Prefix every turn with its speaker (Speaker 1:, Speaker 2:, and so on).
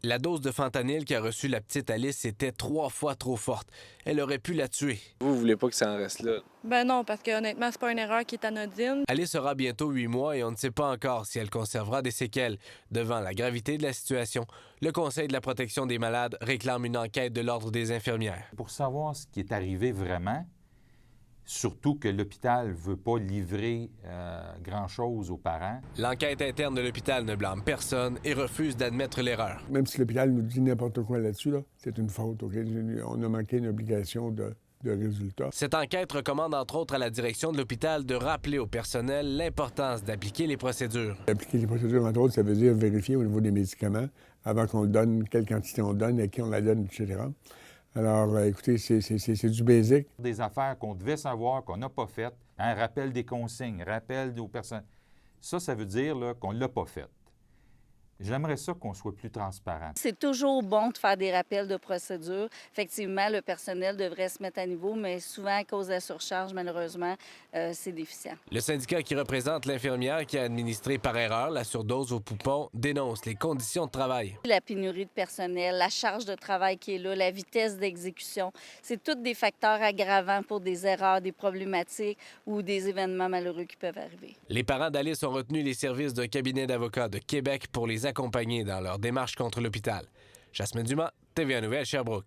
Speaker 1: La dose de fentanyl qu'a reçue la petite Alice était 3 fois trop forte. Elle aurait pu la tuer.
Speaker 2: Vous voulez pas que ça en reste là?
Speaker 3: Ben non, parce que honnêtement, c'est pas une erreur qui est anodine.
Speaker 1: Alice aura bientôt 8 mois et on ne sait pas encore si elle conservera des séquelles. Devant la gravité de la situation, le Conseil de la protection des malades réclame une enquête de l'Ordre des infirmières.
Speaker 4: Pour savoir ce qui est arrivé vraiment, surtout que l'hôpital ne veut pas livrer grand-chose aux parents.
Speaker 1: L'enquête interne de l'hôpital ne blâme personne et refuse d'admettre l'erreur.
Speaker 5: Même si l'hôpital nous dit n'importe quoi là-dessus, là, c'est une faute. OK? On a manqué une obligation de résultat.
Speaker 1: Cette enquête recommande entre autres à la direction de l'hôpital de rappeler au personnel l'importance d'appliquer les procédures.
Speaker 5: Appliquer les procédures, entre autres, ça veut dire vérifier au niveau des médicaments avant qu'on le donne, quelle quantité on donne, à qui on la donne, etc. Alors, écoutez, c'est du basic.
Speaker 4: Des affaires qu'on devait savoir, qu'on n'a pas faites, un rappel des consignes, rappel aux personnes. Ça veut dire là, qu'on ne l'a pas fait. J'aimerais ça qu'on soit plus transparent.
Speaker 6: C'est toujours bon de faire des rappels de procédure. Effectivement, le personnel devrait se mettre à niveau, mais souvent, à cause de la surcharge, malheureusement, c'est déficient.
Speaker 1: Le syndicat qui représente l'infirmière qui a administré par erreur la surdose au poupon dénonce les conditions de travail.
Speaker 6: La pénurie de personnel, la charge de travail qui est là, la vitesse d'exécution, c'est tous des facteurs aggravants pour des erreurs, des problématiques ou des événements malheureux qui peuvent arriver.
Speaker 1: Les parents d'Alice ont retenu les services d'un cabinet d'avocats de Québec pour les accompagner dans leur démarche contre l'hôpital. Jasmine Dumas, TVA Nouvelle, Sherbrooke.